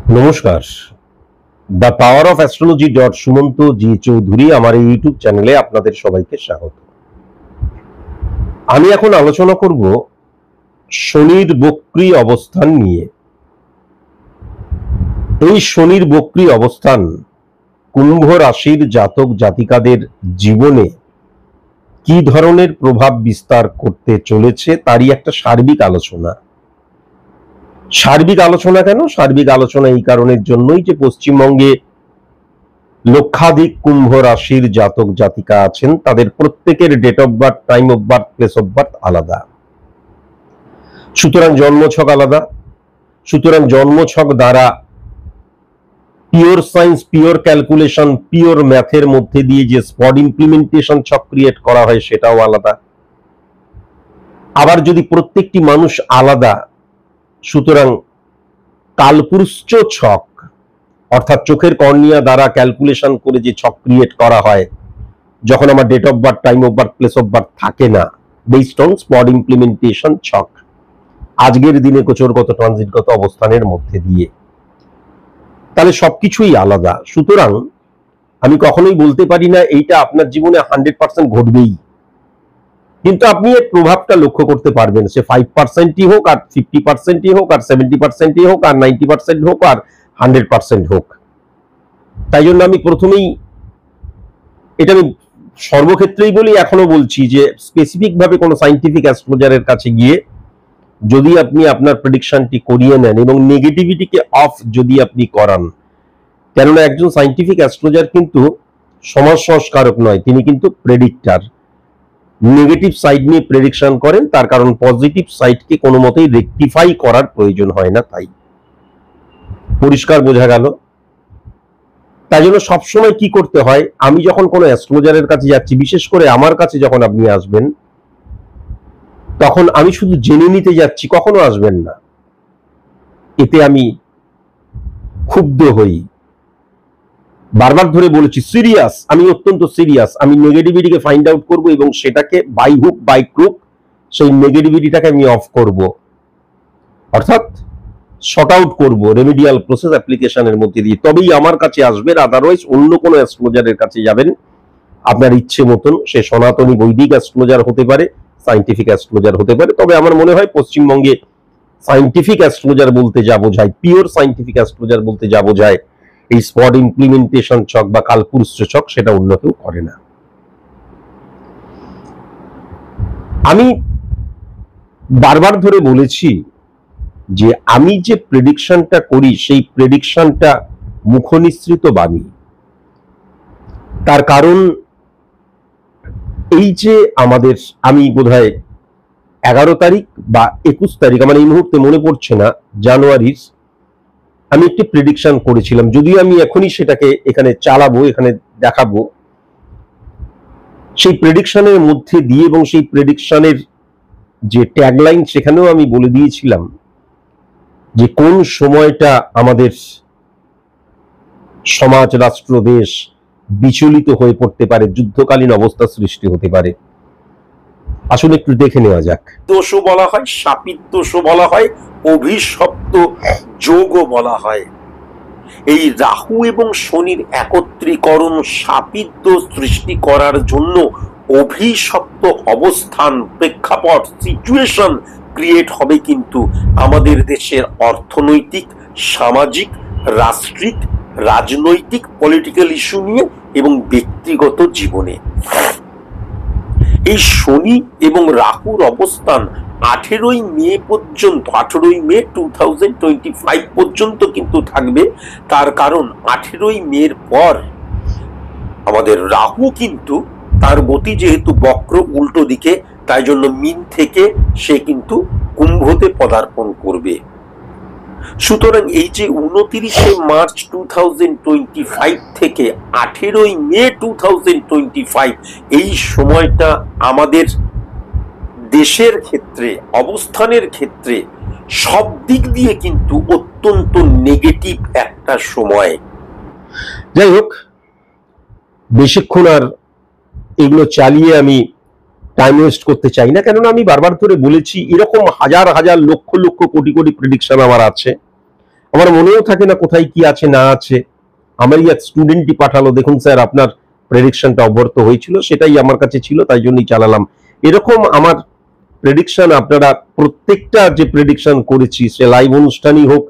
নমস্কার। The power of astrology Sumanta ji Chowdhury আমার এই ইউটিউব চ্যানেলে আপনাদের সবাইকে স্বাগত। আমি এখন আলোচনা করব শনির বক্রী অবস্থান নিয়ে। এই শনির বক্রী অবস্থান কুম্ভ রাশির জাতক জাতিকাদের জীবনে কি ধরনের প্রভাব বিস্তার করতে চলেছে তারই একটা সার্বিক আলোচনা। সার্বিক আলোচনা কেন? সার্বিক আলোচনা এই কারণের জন্যই যে পশ্চিমবঙ্গে লক্ষাধিক কুম্ভ রাশির জাতক জাতিকা আছেন, তাদের প্রত্যেকের date of birth, time of birth, place of birth আলাদা। সুতরাং জন্মছক আলাদা। সুতরাং জন্মছক দ্বারা pure science, pure calculation, pure ম্যাথের মধ্যে দিয়ে যে স্পট ইমপ্লিমেন্টেশন ছক ক্রিয়েট করা হয় সেটাও আলাদা। আবার যদি প্রত্যেকটি মানুষ আলাদা, সুতরাং কালপুরুষ ছক অর্থাৎ চোখের কর্নিয়া দ্বারা ক্যালকুলেশন করে যে ছক ক্রিয়েট করা হয়, যখন আমার date of birth, time of birth, place of birth থাকে না, বেসড অন স্পট ইমপ্লিমেন্টেশন ছক, আজকের দিনে গোচরগত ট্রানজিটগত অবস্থানের মধ্যে দিয়ে, তাহলে সবকিছুই আলাদা। সুতরাং আমি কখনোই বলতে পারি না এইটা আপনার জীবনে 100% ঘটবেই, কিন্তু আপনি এর প্রভাবটা লক্ষ্য করতে পারবেন। সে 5%ই হোক, আর 50%ই হোক, আর 70%ই হোক, আর 90% হোক, আর 100% হোক। তাই জন্য আমি প্রথমেই এটা আমি সর্বক্ষেত্রেই বলি, এখনো বলছি যে স্পেসিফিক ভাবে কোনো সায়েন্টিফিক অ্যাস্ট্রোলজারের কাছে গিয়ে যদি আপনি আপনার প্রেডিকশনটি করিয়ে নেন এবং নেগেটিভিটিকে অফ যদি আপনি করান, কেননা একজন সায়েন্টিফিক অ্যাস্ট্রোলজার কিন্তু সমাজ সংস্কারক নয়, তিনি কিন্তু প্রেডিক্টর। নেগেটিভ সাইড নিয়ে প্রেডিকশন করেন, তার কারণ পজিটিভ সাইডকে কোনো মতেই রেকটিফাই করার প্রয়োজন হয় না। তাই পরিষ্কার বোঝা গেল? তাই জন্য সবসময় কি করতে হয়, আমি যখন কোনো অ্যাস্ট্রোলজারের কাছে যাচ্ছি, বিশেষ করে আমার কাছে যখন আপনি আসবেন, তখন আমি শুধু জেনে নিতে যাচ্ছি, কখনো আসবেন না। এতে আমি ক্ষুব্ধ হই। বারবার ধরে বলেছি, সিরিয়াস, আমি অত্যন্ত সিরিয়াস। আমি নেগেটিভিটিকে ফাইন্ড আউট করব এবং সেটাকে বাই হুক বাই ক্রুক সেই নেগেটিভিটিটাকে আমি অফ করব, অর্থাৎ শর্ট আউট করব রেমিডিয়াল প্রসেস অ্যাপ্লিকেশনের মধ্যে দিয়ে, তবেই আমার কাছে আসবেন। আদারওয়াইজ অন্য কোনো অ্যাস্ট্রোলজারের কাছে যাবেন আপনার ইচ্ছে মতন, সে সনাতনী বৈদিক অ্যাস্ট্রোলজার হতে পারে, সায়েন্টিফিক অ্যাস্ট্রোলজার হতে পারে। তবে আমার মনে হয় পশ্চিমবঙ্গে সায়েন্টিফিক অ্যাস্ট্রোলজার বলতে যা বোঝায়, পিওর সায়েন্টিফিক অ্যাস্ট্রোলজার বলতে যা বোঝায়, এই স্পট ইমপ্লিমেন্টেশন ছক বা কালপুরুষ ছক, সেটা অন্য কেউ করে না। আমি বারবার ধরে বলেছি যে আমি যে প্রেডিকশনটা করি সেই প্রেডিকশনটা মুখনিসৃত বাণী। তার কারণ এই যে আমাদের, আমি বোধহয় 11 তারিখ বা 21 তারিখ, আমার এই মুহূর্তে মনে পড়ছে না, জানুয়ারির আমি একটি প্রেডিকশন করেছিলাম। যদিও আমি এখনই সেটাকে এখানে চালাবো, এখানে দেখাবো। সেই প্রেডিকশনের মধ্যে দিয়ে এবং সেই প্রেডিকশনের যে ট্যাগলাইন, সেখানেও আমি বলে দিয়েছিলাম যে কোন সময়টা আমাদের সমাজ, রাষ্ট্র, দেশ বিচলিত হয়ে পড়তে পারে, যুদ্ধকালীন অবস্থা সৃষ্টি হতে পারে। আসলে একটু দেখে নেওয়া যাক। দোষও বলা হয়, শাপিত দোষও বলা হয়, অভিশপ্ত যোগও বলা হয়। এই রাহু এবং শনির একত্রীকরণ শাপিত দোষ সৃষ্টি করার জন্য অভিশপ্ত অবস্থান, প্রেক্ষাপট, সিচুয়েশন ক্রিয়েট হবে কিন্তু আমাদের দেশের অর্থনৈতিক, সামাজিক, রাষ্ট্রিক, রাজনৈতিক, পলিটিক্যাল ইস্যু নিয়ে এবং ব্যক্তিগত জীবনে। এই শনি এবং রাহুর অবস্থান 18ই মে পর্যন্ত, 18ই মে 2025 পর্যন্ত কিন্তু থাকবে। তার কারণ 18ই মের পর আমাদের রাহু কিন্তু তার গতি যেহেতু বক্র, উল্টো দিকে, তাই জন্য মিন থেকে সে কিন্তু কুম্ভতে পদার্পণ করবে। সুতরাং এই যে 29শে মার্চ 2025 থেকে 18ই মে 2025, এই সময়টা আমাদের দেশের ক্ষেত্রে, অবস্থানের ক্ষেত্রে সব দিক দিয়ে কিন্তু অত্যন্ত নেগেটিভ একটা সময়। যাই হোক, বেশিক্ষণ আর এগুলো চালিয়ে আমি টাইম ওয়েস্ট করতে চাই না, কেননা আমি বারবার ধরে বলেছি এরকম হাজার হাজার লক্ষ লক্ষ কোটি কোটি প্রেডিকশন আমার আছে। আমার মনেও থাকে না কোথায় কি আছে না আছে। আমারই এক স্টুডেন্টই পাঠালো, দেখুন স্যার আপনার প্রেডিকশনটা অব্যর্থ হয়েছিল, সেটাই আমার কাছে ছিল, তাই জন্যই চালালাম। এরকম আমার প্রেডিকশন আপনারা প্রত্যেকটা যে প্রেডিকশন করেছি, সে লাইভ অনুষ্ঠানই হোক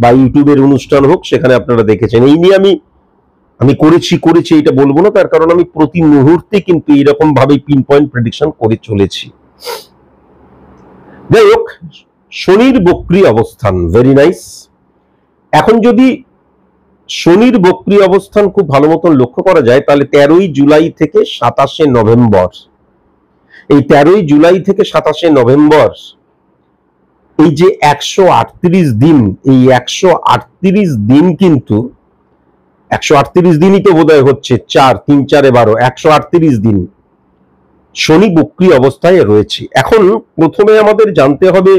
বা ইউটিউবের অনুষ্ঠান হোক, সেখানে আপনারা দেখেছেন। এই নিয়ে আমি করেছি এটা বলবো না, তার কারণ আমি প্রতি মুহূর্তে কিন্তু এরকম ভাবে পিন পয়েন্ট প্রেডিকশন করে চলেছি। যাই হোক, শনির বক্রী অবস্থান ভেরি নাইস। এখন যদি শনির বক্রী অবস্থান খুব ভালো মতন লক্ষ্য করা যায়, তাহলে 13ই জুলাই থেকে 27শে নভেম্বর, এই 13ই জুলাই থেকে 27শে নভেম্বর, এই যে 138 দিন, এই 138 দিন কিন্তু 138 দিনই তো বোধহয় হচ্ছে, 4 3 4 12, 138 দিন শনি বক্রী অবস্থায় রয়েছে। এখন প্রথমে আমাদের জানতে হবে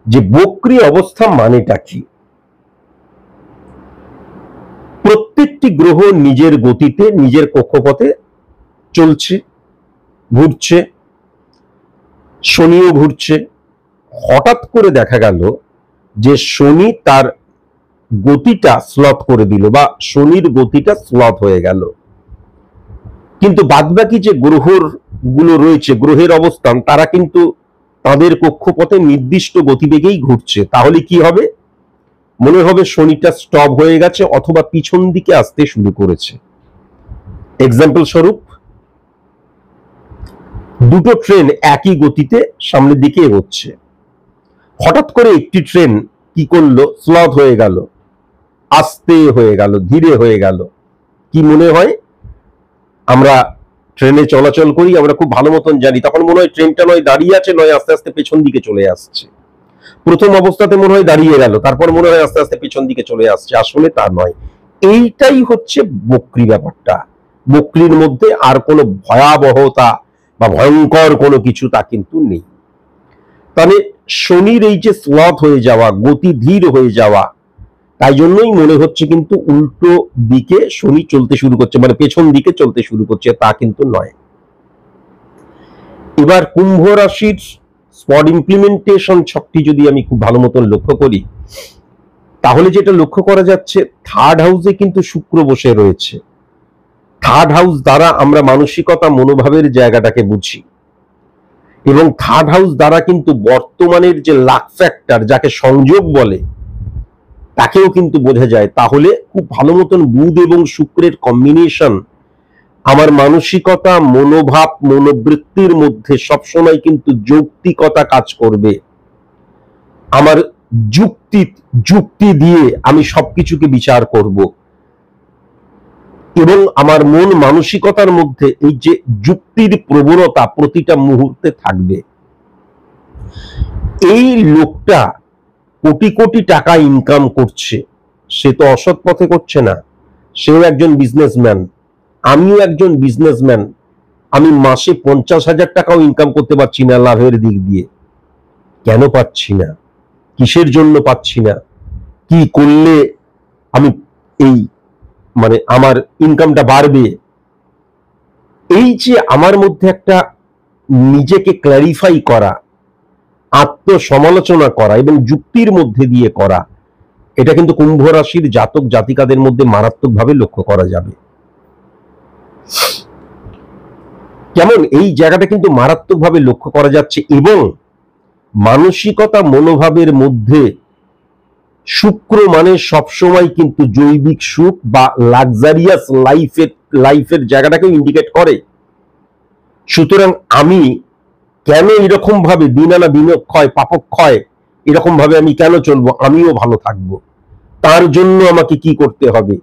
যে বক্রী অবস্থা মানেটা কি। প্রত্যেকটি গ্রহ নিজের গতিতে নিজের কক্ষপথে চলছে, ঘুরছে, শনিও ঘুরছে। হঠাৎ করে দেখা গেল যে শনি তার গতিটা স্লথ করে দিল, বা শনির গতিটা স্লথ হয়ে গেল, কিন্তু বাদবাকি যে গ্রহগুলো রয়েছে, গ্রহের অবস্থান, তারা কিন্তু তাদের কক্ষপথে নির্দিষ্ট গতিবেগেই ঘুরছে। তাহলে কি হবে? মনে হবে শনিটা স্টপ হয়ে গেছে অথবা পিছন দিকে আসতে শুরু করেছে। এক্সাম্পল স্বরূপ, দুটো ট্রেন একই গতিতে সামনের দিকে এগোচ্ছে, হঠাৎ করে একটি ট্রেন কি করলো? স্লথ হয়ে গেল, আস্তে হয়ে গেল, ধীরে হয়ে গেল। কি মনে হয়? আমরা ট্রেনে চলাচল করি, আমরা খুব ভালো মতন জানি, তখন মনে হয় ট্রেনটা নয় দাঁড়িয়ে আছে, নয় আস্তে আস্তে পেছন দিকে চলে আসছে। প্রথম অবস্থাতে মনে হয় দাঁড়িয়ে গেল, তারপর মনে হয় আস্তে আস্তে পেছন দিকে চলে আসছে, আসলে তা নয়। এইটাই হচ্ছে বক্রী ব্যাপারটা। বক্রীর মধ্যে আর কোনো ভয়াবহতা বা ভয়ঙ্কর কোনো কিছু তা কিন্তু নেই। তাহলে শনির এই যে স্লথ হয়ে যাওয়া, গতি ধীর হয়ে যাওয়া, তাই জন্যই মনে হচ্ছে কিন্তু উল্টো দিকে শনি চলতে শুরু করছে, মানে পেছন দিকে চলতে শুরু করছে, তা কিন্তু নয়। এবার কুম্ভ রাশির স্পট ইমপ্লিমেন্টেশন ছকটি যদি আমি খুব ভালো মতন লক্ষ্য করি, তাহলে যেটা লক্ষ্য করা যাচ্ছে, থার্ড হাউসে কিন্তু শুক্র বসে রয়েছে। থার্ড হাউস দ্বারা আমরা মানসিকতা, মনোভাবের জায়গাটাকে বুঝি, এবং থার্ড হাউস দ্বারা কিন্তু বর্তমানের যে লাক ফ্যাক্টর, যাকে সংযোগ বলে, তাকেও কিন্তু বোঝা যায়। তাহলে খুব ভালো মতন বুধ এবং শুক্রের কম্বিনেশন আমার মানসিকতা, মনোভাব, মনোবৃত্তির মধ্যে সবসময় কিন্তু যৌক্তিকতা কাজ করবে। আমার যুক্তি দিয়ে আমি সবকিছুকে বিচার করব, এবং আমার মন মানসিকতার মধ্যে এই যে যুক্তির প্রবণতা প্রতিটা মুহূর্তে থাকবে। এই লোকটা কোটি কোটি টাকা ইনকাম করছে, সে তো অসৎ পথে করছে না, সেও একজন বিজনেসম্যান, আমিও একজন বিজনেসম্যান। আমি মাসে 50,000 টাকাও ইনকাম করতে পারছি না লাভের দিক দিয়ে। কেন পাচ্ছি না? কিসের জন্য পাচ্ছি না? কি করলে আমি এই মানে আমার ইনকামটা বাড়বে? এই যে আমার মধ্যে একটা নিজেকে ক্ল্যারিফাই করা, আত্মসমালোচনা করা এবং যুক্তির মধ্যে দিয়ে করা, এটা কিন্তু কুম্ভ রাশির জাতক জাতিকাদের মধ্যে মারাত্মকভাবে লক্ষ্য করা যাবে। যেমন এই জায়গাটা কিন্তু মারাত্মকভাবে লক্ষ্য করা যাচ্ছে, এবং মানসিকতা, মনোভাবের মধ্যে শুক্র মানে সবসময় কিন্তু জৈবিক সুখ বা লাক্সারিয়াস লাইফের জায়গাটাকে ইন্ডিকেট করে। সুতরাং আমি কেন এরকম ভাবে দিন আনা দিনক্ষয় পাপক্ষয় এরকম ভাবে আমি কেন চলবো? আমিও ভালো থাকবো, তার জন্য আমাকে কি করতে হবে?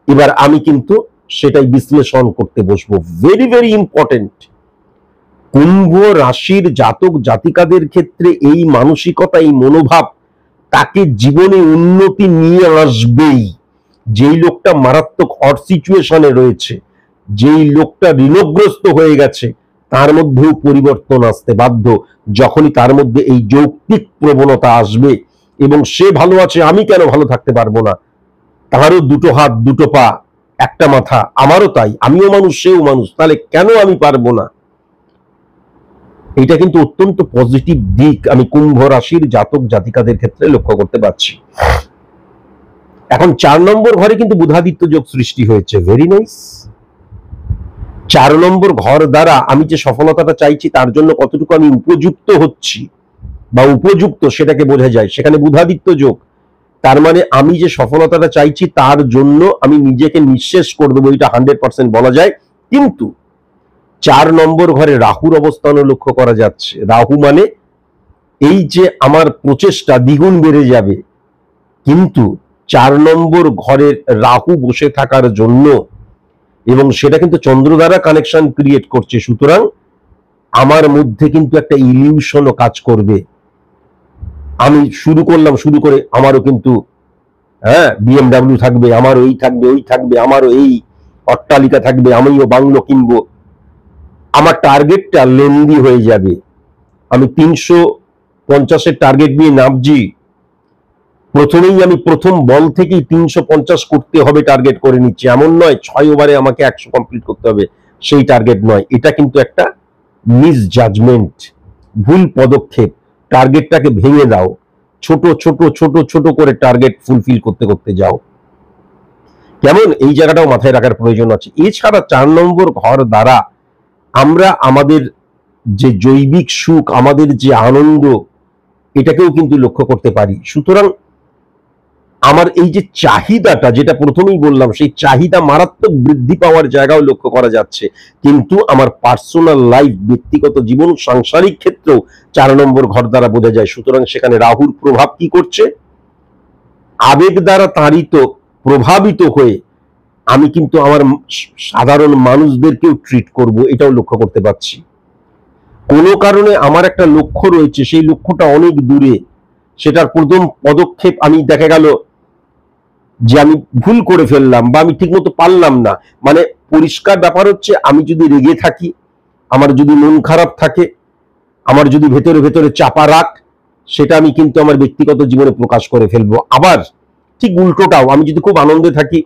এবার আমি কিন্তু সেটাই বিশ্লেষণ করতে বসবো। Very very important. কুম্ভ রাশির জাতক জাতিকাদের ক্ষেত্রে এই মানসিকতা, এই মনোভাব তাকে জীবনে উন্নতি নিয়ে আসবেই। যেই লোকটা মারাত্মক হট সিচুয়েশনে রয়েছে, যেই লোকটা ঋণগ্রস্ত হয়ে গেছে, তার মধ্যেও পরিবর্তন আসতে বাধ্য যখনই তার মধ্যে এই যৌক্তিক প্রবণতা আসবে, এবং সে ভালো আছে, আমি কেন ভালো থাকতে পারবো না? তারও দুটো হাত, দুটো পা, একটা মাথা, আমারও তাই, আমিও মানুষ, সেও মানুষ, তাহলে কেন আমি পারবো না? এটা কিন্তু অত্যন্ত পজিটিভ দিক আমি কুম্ভ রাশির জাতক জাতিকাদের ক্ষেত্রে লক্ষ্য করতে পারছি। এখন 4 নম্বর ঘরে কিন্তু বুধাদিত্য যোগ সৃষ্টি হয়েছে, ভেরি নাইস। 4 নম্বর ঘর দ্বারা আমি যে সফলতাটা চাইছি তার জন্য কতটুকু আমি উপযুক্ত হচ্ছি বা উপযুক্ত সেটাকে বোঝা যায়। সেখানে বুধাদিত্য যোগ, তার মানে আমি যে সফলতাটা চাইছি তার জন্য আমি নিজেকে নিঃশেষ করে দেবো, এটা 100% বলা যায়। কিন্তু 4 নম্বর ঘরে রাহুর অবস্থানও লক্ষ্য করা যাচ্ছে। রাহু মানে এই যে আমার প্রচেষ্টা দ্বিগুণ বেড়ে যাবে, কিন্তু 4 নম্বর ঘরের রাহু বসে থাকার জন্য, এবং সেটা কিন্তু চন্দ্র দ্বারা কানেকশন ক্রিয়েট করছে, সুতরাং আমার মধ্যে কিন্তু একটা ইলিউশনও কাজ করবে। আমি শুরু করলাম, শুরু করে আমারও কিন্তু BMW থাকবে, আমারও এই থাকবে, ওই থাকবে, আমারও এই অট্টালিকা থাকবে, আমিও বাংলো কিনবো। আমার টার্গেটটা লেন্দি হয়ে যাবে। আমি 350-এর টার্গেট নিয়ে নামছি, প্রথমেই আমি প্রথম বল থেকেই 350 করতে হবে টার্গেট করে নিচ্ছি। এমন নয় 6 ওভারে আমাকে 100 কমপ্লিট করতে হবে, সেই টার্গেট নয়। এটা কিন্তু একটা মিস জাজমেন্ট, ভুল পদক্ষেপ। টার্গেটটাকে ভেঙে দাও, ছোট ছোট ছোট ছোট করে টার্গেট ফুলফিল করতে করতে যাও। কেমন, এই জায়গাটাও মাথায় রাখার প্রয়োজন আছে। এছাড়া 4 নম্বর ঘর দ্বারা আমরা আমাদের যে জৈবিক সুখ, আমাদের যে আনন্দ, এটাকেও কিন্তু লক্ষ্য করতে পারি। সুতরাং আমার এই যে চাহিদাটা, যেটা প্রথমেই বললাম, সেই চাহিদা মারাত্মক বৃদ্ধি পাওয়ার জায়গাও লক্ষ্য করা যাচ্ছে। কিন্তু আমার পার্সোনাল লাইফ, ব্যক্তিগত জীবন, সাংসারিক ক্ষেত্রেও 4 নম্বর ঘর দ্বারা বোঝা যায়। সুতরাং সেখানে রাহুর প্রভাব কি করছে, আবেগ দ্বারা তাড়িত, প্রভাবিত হয়ে আমি কিন্তু আমার সাধারণ মানুষদেরকেও ট্রিট করব, এটাও লক্ষ্য করতে পারছি। কোনো কারণে আমার একটা লক্ষ্য রয়েছে, সেই লক্ষ্যটা অনেক দূরে, সেটার প্রথম পদক্ষেপ আমি দেখা গেল যে আমি ভুল করে ফেললাম বা আমি ঠিকমতো পারলাম না। মানে পরিষ্কার ব্যাপার হচ্ছে, আমি যদি রেগে থাকি, আমার যদি মন খারাপ থাকে, আমার যদি ভেতরে ভেতরে চাপা রাখ, সেটা আমি কিন্তু আমার ব্যক্তিগত জীবনে প্রকাশ করে ফেলবো। আবার ঠিক উল্টোটাও, আমি যদি খুব আনন্দে থাকি,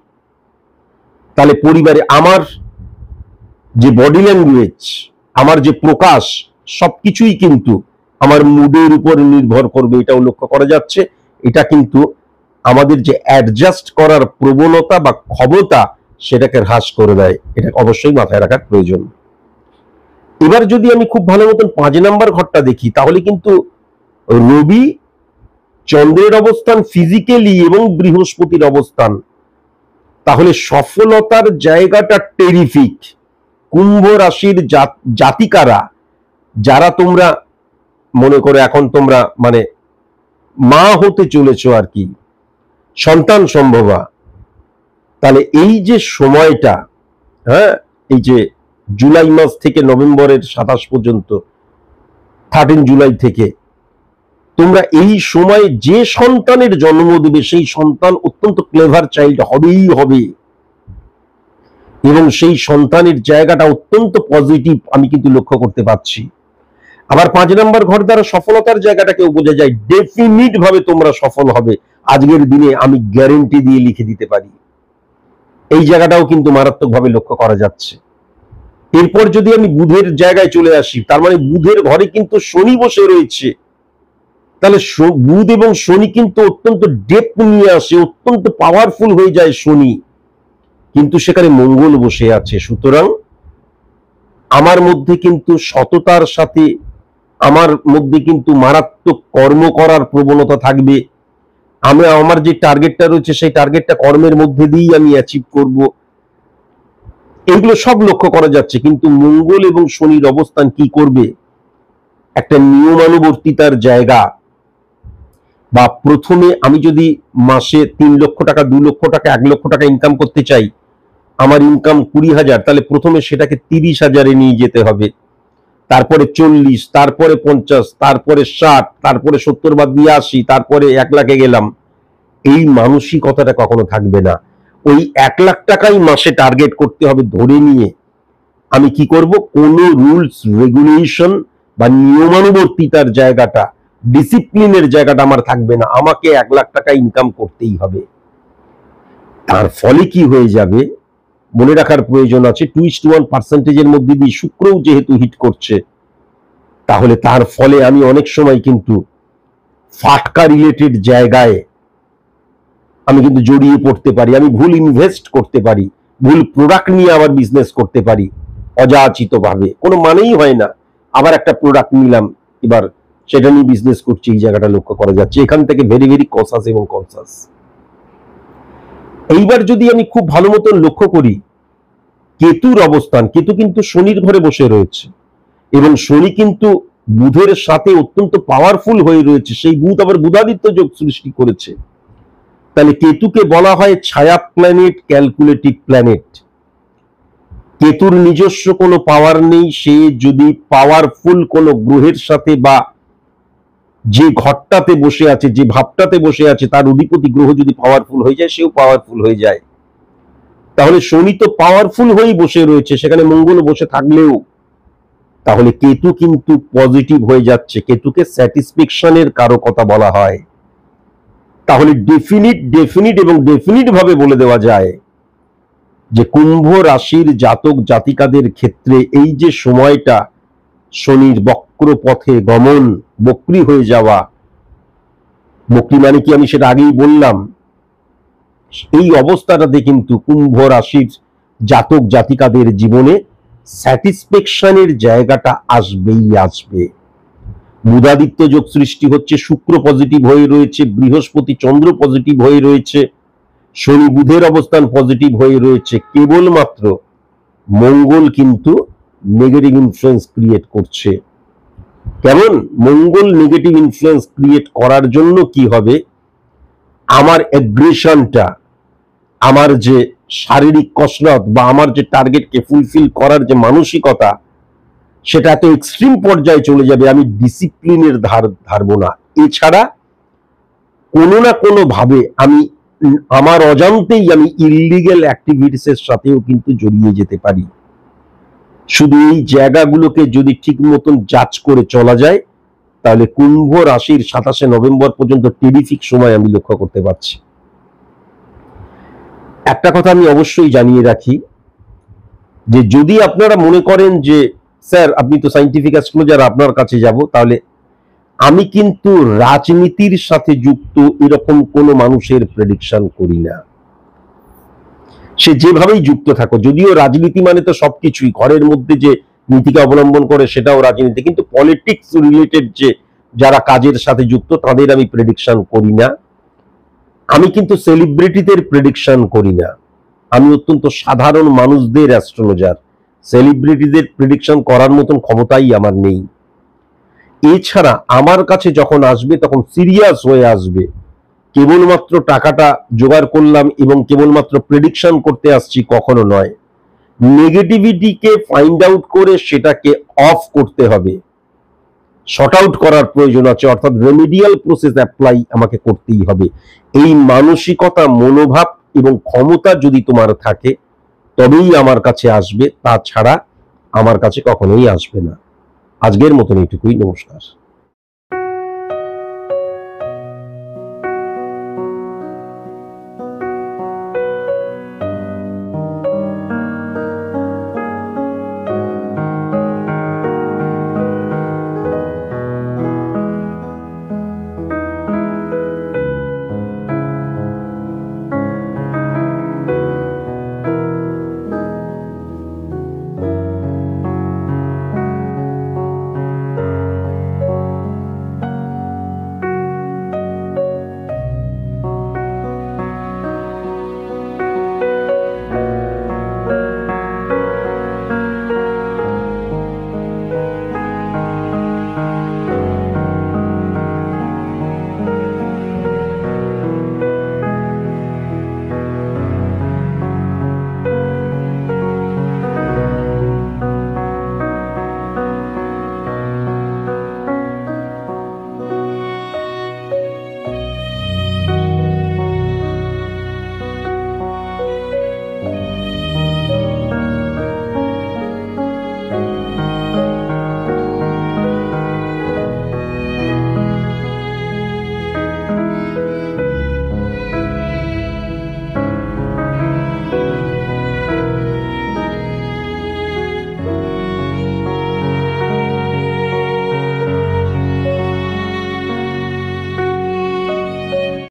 তাহলে পরিবারে আমার যে বডি ল্যাঙ্গুয়েজ, আমার যে প্রকাশ, সবকিছুই কিন্তু আমার মুডের উপর নির্ভর করবে, এটাও লক্ষ্য করা যাচ্ছে। এটা কিন্তু আমাদের যে অ্যাডজাস্ট করার প্রবণতা বা ক্ষমতা, সেটাকে হ্রাস করে দেয়। এটা অবশ্যই মাথায় রাখার প্রয়োজন। এবার যদি আমি খুব ভালো মতন 5 নম্বর ঘরটা দেখি, তাহলে কিন্তু রবি চন্দ্রের অবস্থান ফিজিক্যালি এবং বৃহস্পতির অবস্থান, তাহলে সফলতার জায়গাটা টেরিফিক। কুম্ভ রাশির জাতিকারা, যারা তোমরা মনে করে এখন তোমরা মানে মা হতে চলেছ আর কি, সন্তান সম্ভবা, তাহলে এই যে সময়টা, এই যে জুলাই মাস থেকে নভেম্বরের 27 পর্যন্ত, 13 জুলাই থেকে, তোমরা এই সময়ে যে সন্তানের জন্ম দেবে, সেই সন্তান অত্যন্ত ক্লেভার চাইল্ড হবেই হবে, এবং সেই সন্তানের জায়গাটা অত্যন্ত পজিটিভ আমি কিন্তু লক্ষ্য করতে পারছি। আবার 5 নম্বর ঘর দ্বারা সফলতার জায়গাটাকেও বোঝা যায়। ডেফিনিট ভাবে তোমরা সফল হবে, আজকের দিনে আমি গ্যারেন্টি দিয়ে লিখে দিতে পারি। এই জায়গাটাও কিন্তু মারাত্মকভাবে লক্ষ্য করা যাচ্ছে। এরপর যদি আমি বুধের জায়গায় চলে আসি, তার মানে বুধের ঘরে কিন্তু শনি বসে রয়েছে। তাহলে বুধ এবং শনি কিন্তু অত্যন্ত ডেপথ নিয়ে আসে, অত্যন্ত পাওয়ারফুল হয়ে যায় শনি, কিন্তু সেখানে মঙ্গল বসে আছে। সুতরাং আমার মধ্যে কিন্তু সততার সাথে, আমার মধ্যে কিন্তু মারাত্মক কর্ম করার প্রবণতা থাকবে। আমি আমার যে টার্গেটটা রয়েছে, সেই টার্গেটটা কর্মের মধ্যে দিয়েই আমি অ্যাচিভ করব। এগুলো সব লক্ষ্য করা যাচ্ছে। কিন্তু মঙ্গল এবং শনির অবস্থান কি করবে, একটা নিয়মানুবর্তিতার জায়গা, বা প্রথমে আমি যদি মাসে 3 লক্ষ টাকা, 2 লক্ষ টাকা, 1 লক্ষ টাকা ইনকাম করতে চাই, আমার ইনকাম 20,000, তাহলে প্রথমে সেটাকে 30,000-এ নিয়ে যেতে হবে, তারপরে 40, তারপরে 50, তারপরে 60, তারপরে 70 বাদ দিয়ে 80, তারপরে 1 লাখে গেলাম। এই মানসিকতাটা কখনো থাকবে না। ওই 1 লাখ টাকাই মাসে টার্গেট করতে হবে ধরে নিয়ে আমি কি করব, কোনো রুলস রেগুলেশন বা নিয়মানুবর্তিতার জায়গাটা, ডিসিপ্লিনের জায়গাটা আমার থাকবে না। আমাকে 1 লাখ টাকা ইনকাম করতেই হবে। তার ফলে কি হয়ে যাবে, মনে রাখার প্রয়োজন আছে, 2:1% মধ্যে দিয়ে শুক্রও যেহেতু হিট করছে, তাহলে তার ফলে আমি অনেক সময় কিন্তু ফাটকা রিলেটেড জায়গায় আমি কিন্তু জড়িয়ে পড়তে পারি, আমি ভুল ইনভেস্ট করতে পারি, ভুল প্রোডাক্ট নিয়ে আবার বিজনেস করতে পারি অযাচিত ভাবে, কোনো মানেই হয় না। আবার একটা প্রোডাক্ট নিলাম, এবার সেটা নিয়ে বিজনেস করছি, এই জায়গাটা লক্ষ্য করা যাচ্ছে। এখান থেকে ভেরি ভেরি কসাস এবং কনসাস। এইবার যদি আমি খুব ভালো মতন লক্ষ্য করি কেতুর অবস্থান, কেতু কিন্তু শনির ঘরে বসে রয়েছে এবং শনি কিন্তু বুধের সাথে অত্যন্ত পাওয়ারফুল হয়ে রয়েছে। সেই বুধ আবার বুধাদিত্য যোগ সৃষ্টি করেছে। তাহলে কেতুকে বলা হয় ছায়া প্ল্যানেট, ক্যালকুলেটিভ প্ল্যানেট। কেতুর নিজস্ব কোনো পাওয়ার নেই, সে যদি পাওয়ারফুল কোনো গ্রহের সাথে বা যে ঘরটাতে বসে আছে, যে ভাবটাতে বসে আছে, তার অধিপতি গ্রহ যদি পাওয়ারফুল হয়ে যায়, সেও পাওয়ারফুল হয়ে যায়। তাহলে শনি তো পাওয়ারফুল হয়েই বসে রয়েছে, সেখানে মঙ্গল বসে থাকলেও তাহলে কেতু কিন্তু পজিটিভ হয়ে যাচ্ছে। কেতুকে স্যাটিসফ্যাকশনের কারকতা বলা হয়। তাহলে ডেফিনিট এবং ডেফিনিট ভাবে বলে দেওয়া যায় যে কুম্ভ রাশির জাতক জাতিকাদের ক্ষেত্রে এই যে সময়টা শনির বক্র পথে গমন, বক্রি হয়ে যাওয়া, বক্রি মানে কি আমি সেটা আগেই বললাম, এই অবস্থাটাতে কিন্তু কুম্ভ রাশির জাতক জাতিকাদের জীবনে স্যাটিসফ্যাকশনের জায়গাটা আসবেই আসবে। বুধাদিত্য যোগ সৃষ্টি হচ্ছে, শুক্র পজিটিভ হয়ে রয়েছে, বৃহস্পতি চন্দ্র পজিটিভ হয়ে রয়েছে, শনি বুধের অবস্থান পজিটিভ হয়ে রয়েছে। কেবলমাত্র মঙ্গল কিন্তু নেগেটিভ ইনফ্লুয়েন্স ক্রিয়েট করছে। কেমন? মঙ্গল নেগেটিভ ইনফ্লুয়েন্স ক্রিয়েট করার জন্য কি হবে, আমার অ্যাগ্রেশনটা, আমার যে শারীরিক কসরত বা আমার যে টার্গেটকে ফুলফিল করার যে মানসিকতা, সেটা এত এক্সট্রিম পর্যায়ে চলে যাবে, আমি ডিসিপ্লিনের ধারবো না। এছাড়া কোনো না কোনো ভাবে আমি আমার অজান্তেই আমি ইললিগ্যাল অ্যাক্টিভিটিস এর সাথেও কিন্তু জড়িয়ে যেতে পারি। শুধু এই জায়গাগুলোকে যদি ঠিক মতন যাচ করে চলা যায়, তাহলে কুম্ভ রাশির 27শে নভেম্বর পর্যন্ত টেরিফিক সময় আমি লক্ষ্য করতে পারছি। একটা কথা আমি অবশ্যই জানিয়ে রাখি যে যদি আপনারা মনে করেন যে স্যার আপনি তো সায়েন্টিফিক অ্যাস্ট্রোলজার, আপনার কাছে যাব, তাহলে আমি কিন্তু রাজনীতির সাথে যুক্ত এরকম কোন মানুষের প্রেডিকশন করি না। সে যেভাবেই যুক্ত থাকো, যদিও রাজনীতি মানে তো সবকিছুই, ঘরের মধ্যে যে নীতিকে অবলম্বন করে সেটাও রাজনীতি, কিন্তু পলিটিক্স রিলেটেড যে যারা কাজের সাথে যুক্ত তাদের আমি প্রেডিকশন করি না। আমি কিন্তু সেলিব্রিটিদের প্রেডিকশন করি না, আমি অত্যন্ত সাধারণ মানুষদের অ্যাস্ট্রোলজার। সেলিব্রিটিদের প্রেডিকশন করার মতন ক্ষমতাই আমার নেই। এছাড়া আমার কাছে যখন আসবে তখন সিরিয়াস হয়ে আসবে, কেবলমাত্র টাকাটা জোগাড় করলাম এবং কেবলমাত্র প্রেডিকশন করতে আসছি, কখনো নয়। নেগেটিভিটিকে ফাইন্ড আউট করে সেটাকে অফ করতে হবে, শর্ট আউট করার প্রয়োজন আছে, অর্থাৎ রেমিডিয়াল প্রসেস অ্যাপ্লাই আমাকে করতেই হবে। এই মানসিকতা, মনোভাব এবং ক্ষমতা যদি তোমার থাকে তবেই আমার কাছে আসবে, তাছাড়া আমার কাছে কখনোই আসবে না। আজকের মতন এইটুকুই, নমস্কার।